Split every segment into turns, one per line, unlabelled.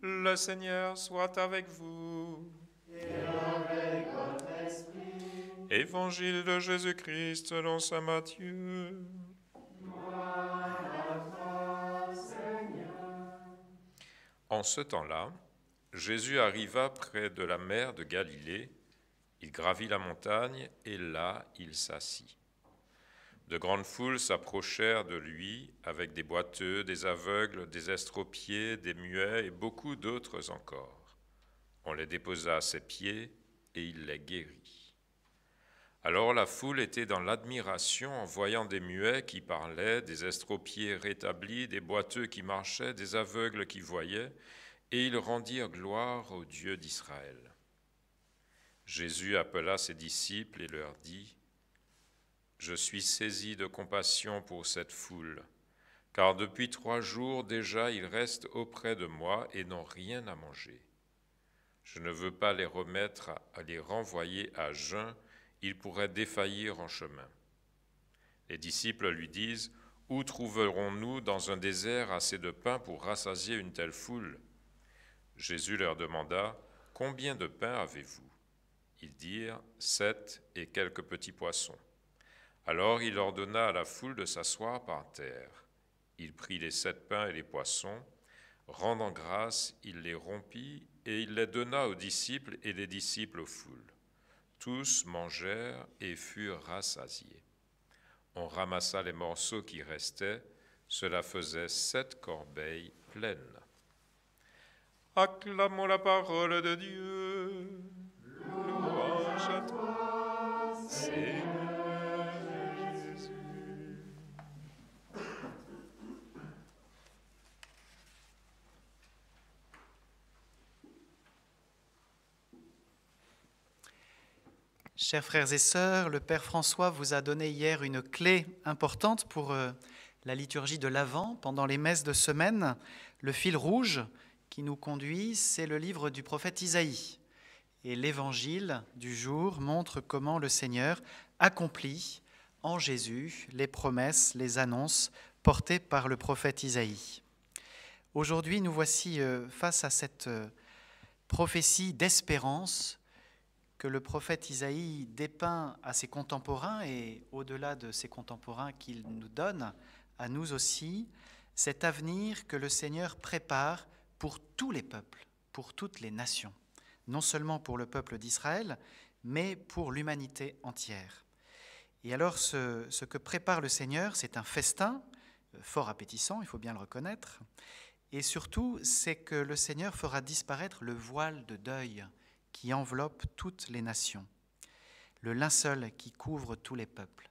Le Seigneur soit avec vous.
Et avec votre esprit.
Évangile de Jésus-Christ selon saint Matthieu.
Gloire à toi, Seigneur.
En ce temps-là, Jésus arriva près de la mer de Galilée. Il gravit la montagne et là il s'assit. De grandes foules s'approchèrent de lui avec des boiteux, des aveugles, des estropiés, des muets et beaucoup d'autres encore. On les déposa à ses pieds et il les guérit. Alors la foule était dans l'admiration en voyant des muets qui parlaient, des estropiés rétablis, des boiteux qui marchaient, des aveugles qui voyaient, et ils rendirent gloire au Dieu d'Israël. Jésus appela ses disciples et leur dit : « Je suis saisi de compassion pour cette foule, car depuis 3 jours déjà ils restent auprès de moi et n'ont rien à manger. Je ne veux pas les les renvoyer à jeun, ils pourraient défaillir en chemin. » Les disciples lui disent : « Où trouverons-nous dans un désert assez de pain pour rassasier une telle foule ?» Jésus leur demanda : « Combien de pain avez-vous » Ils dirent : « 7 et quelques petits poissons. » Alors il ordonna à la foule de s'asseoir par terre. Il prit les 7 pains et les poissons, rendant grâce, il les rompit et il les donna aux disciples et les disciples aux foules. Tous mangèrent et furent rassasiés. On ramassa les morceaux qui restaient, cela faisait 7 corbeilles pleines. Acclamons la parole de Dieu. Louange à toi, Seigneur Jésus.
Chers frères et sœurs, le Père François vous a donné hier une clé importante pour la liturgie de l'Avent pendant les messes de semaine. Le fil rouge qui nous conduit, c'est le livre du prophète Isaïe. Et l'évangile du jour montre comment le Seigneur accomplit en Jésus les promesses, les annonces portées par le prophète Isaïe. Aujourd'hui, nous voici face à cette prophétie d'espérance que le prophète Isaïe dépeint à ses contemporains et au-delà de ses contemporains qu'il nous donne, à nous aussi, cet avenir que le Seigneur prépare pour tous les peuples, pour toutes les nations, non seulement pour le peuple d'Israël, mais pour l'humanité entière. Et alors ce que prépare le Seigneur, c'est un festin fort appétissant, il faut bien le reconnaître, et surtout c'est que le Seigneur fera disparaître le voile de deuil qui enveloppe toutes les nations, le linceul qui couvre tous les peuples.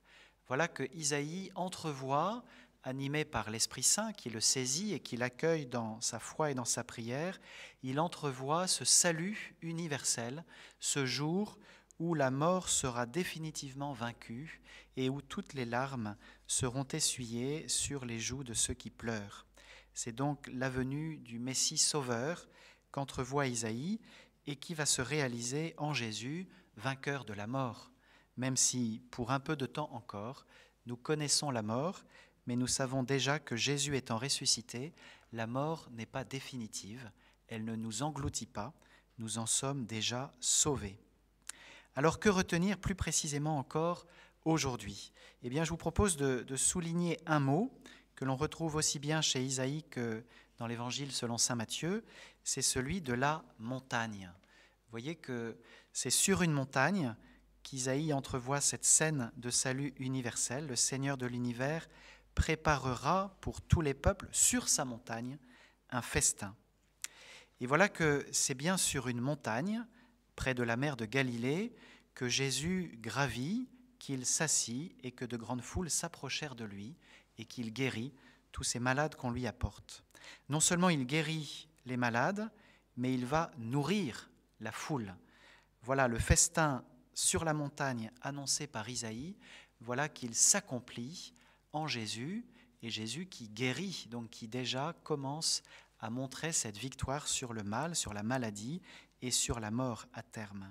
Voilà que Isaïe entrevoit, animé par l'Esprit Saint qui le saisit et qui l'accueille dans sa foi et dans sa prière, il entrevoit ce salut universel, ce jour où la mort sera définitivement vaincue et où toutes les larmes seront essuyées sur les joues de ceux qui pleurent. C'est donc la venue du Messie sauveur qu'entrevoit Isaïe et qui va se réaliser en Jésus, vainqueur de la mort, même si, pour un peu de temps encore, nous connaissons la mort, mais nous savons déjà que Jésus étant ressuscité, la mort n'est pas définitive, elle ne nous engloutit pas, nous en sommes déjà sauvés. Alors que retenir plus précisément encore aujourd'hui ? Eh bien, je vous propose de souligner un mot que l'on retrouve aussi bien chez Isaïe que dans l'Évangile selon saint Matthieu, c'est celui de la montagne. Vous voyez que c'est sur une montagne qu'Isaïe entrevoit cette scène de salut universel. Le Seigneur de l'univers préparera pour tous les peuples sur sa montagne un festin. Et voilà que c'est bien sur une montagne, près de la mer de Galilée, que Jésus gravit, qu'il s'assit et que de grandes foules s'approchèrent de lui et qu'il guérit tous ces malades qu'on lui apporte. Non seulement il guérit les malades, mais il va nourrir la foule. Voilà le festin sur la montagne annoncé par Isaïe, voilà qu'il s'accomplit en Jésus, et Jésus qui guérit, donc qui déjà commence à montrer cette victoire sur le mal, sur la maladie et sur la mort à terme.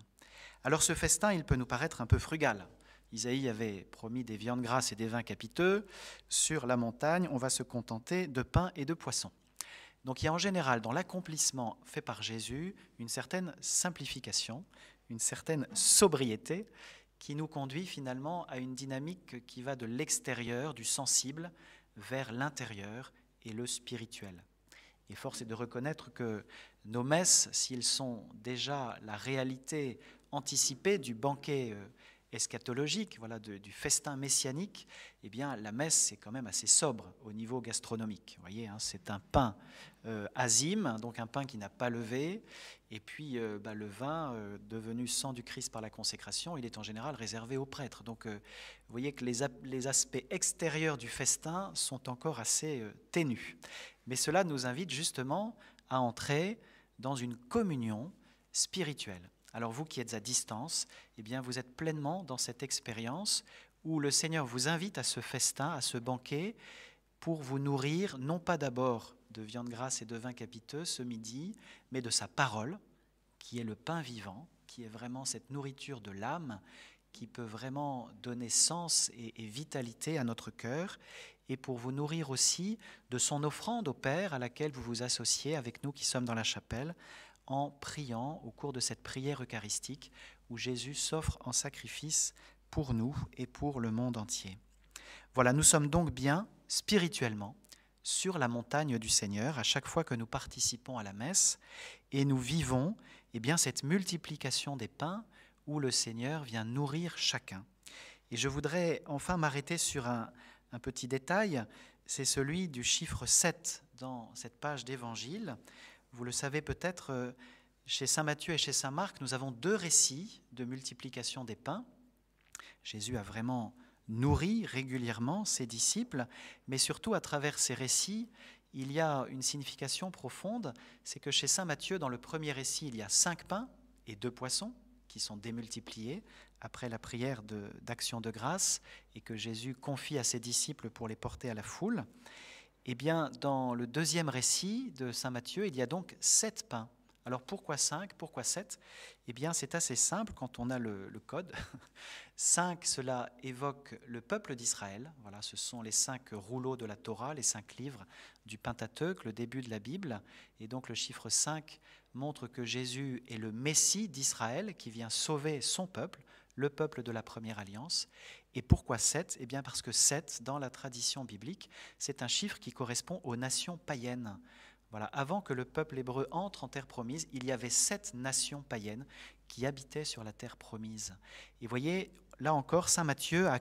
Alors ce festin, il peut nous paraître un peu frugal. Isaïe avait promis des viandes grasses et des vins capiteux. Sur la montagne, on va se contenter de pain et de poisson. Donc il y a en général dans l'accomplissement fait par Jésus une certaine simplification, une certaine sobriété qui nous conduit finalement à une dynamique qui va de l'extérieur, du sensible, vers l'intérieur et le spirituel. Et force est de reconnaître que nos messes, s'ils sont déjà la réalité anticipée du banquet eschatologique, voilà, du festin messianique, eh bien la messe c'est quand même assez sobre au niveau gastronomique. Vous voyez, hein, c'est un pain azime, donc un pain qui n'a pas levé, et puis le vin devenu sang du Christ par la consécration, il est en général réservé aux prêtres. Donc vous voyez que les aspects extérieurs du festin sont encore assez ténus. Mais cela nous invite justement à entrer dans une communion spirituelle. Alors vous qui êtes à distance, eh bien vous êtes pleinement dans cette expérience où le Seigneur vous invite à ce festin, à ce banquet, pour vous nourrir, non pas d'abord de viande grasse et de vin capiteux ce midi, mais de sa parole, qui est le pain vivant, qui est vraiment cette nourriture de l'âme, qui peut vraiment donner sens et vitalité à notre cœur, et pour vous nourrir aussi de son offrande au Père à laquelle vous vous associez avec nous qui sommes dans la chapelle, en priant au cours de cette prière eucharistique où Jésus s'offre en sacrifice pour nous et pour le monde entier. Voilà, nous sommes donc bien spirituellement sur la montagne du Seigneur à chaque fois que nous participons à la messe et nous vivons bien cette multiplication des pains où le Seigneur vient nourrir chacun. Et je voudrais enfin m'arrêter sur un petit détail, c'est celui du chiffre 7 dans cette page d'évangile. Vous le savez peut-être, chez saint Matthieu et chez saint Marc, nous avons 2 récits de multiplication des pains. Jésus a vraiment nourri régulièrement ses disciples, mais surtout à travers ces récits, il y a une signification profonde, c'est que chez saint Matthieu, dans le premier récit, il y a 5 pains et 2 poissons qui sont démultipliés après la prière d'action de grâce et que Jésus confie à ses disciples pour les porter à la foule. Eh bien, dans le deuxième récit de saint Matthieu, il y a donc 7 pains. Alors pourquoi 5 ? Pourquoi 7 ? Eh bien, c'est assez simple quand on a le code. 5, cela évoque le peuple d'Israël. Voilà, ce sont les 5 rouleaux de la Torah, les 5 livres du Pentateuque, le début de la Bible. Et donc le chiffre 5 montre que Jésus est le Messie d'Israël qui vient sauver son peuple, le peuple de la première alliance. Et pourquoi 7 ? Eh bien parce que 7, dans la tradition biblique, c'est un chiffre qui correspond aux nations païennes. Voilà, avant que le peuple hébreu entre en terre promise, il y avait 7 nations païennes qui habitaient sur la terre promise. Et voyez, là encore, saint Matthieu a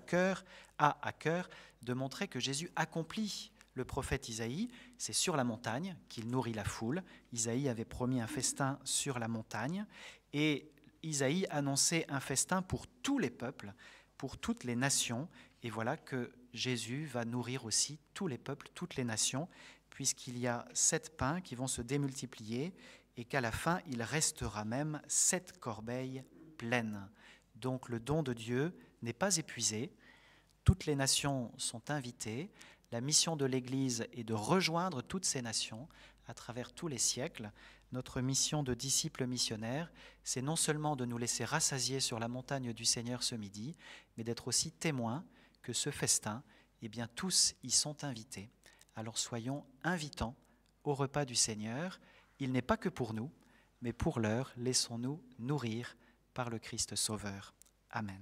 à cœur de montrer que Jésus accomplit le prophète Isaïe. C'est sur la montagne qu'il nourrit la foule. Isaïe avait promis un festin sur la montagne et Isaïe annonçait un festin pour tous les peuples, pour toutes les nations. Et voilà que Jésus va nourrir aussi tous les peuples, toutes les nations, puisqu'il y a 7 pains qui vont se démultiplier et qu'à la fin, il restera même 7 corbeilles pleines. Donc le don de Dieu n'est pas épuisé. Toutes les nations sont invitées. La mission de l'Église est de rejoindre toutes ces nations à travers tous les siècles. Notre mission de disciples missionnaires, c'est non seulement de nous laisser rassasier sur la montagne du Seigneur ce midi, mais d'être aussi témoins que ce festin, eh bien tous y sont invités. Alors soyons invitants au repas du Seigneur. Il n'est pas que pour nous, mais pour l'heure, laissons-nous nourrir par le Christ Sauveur. Amen.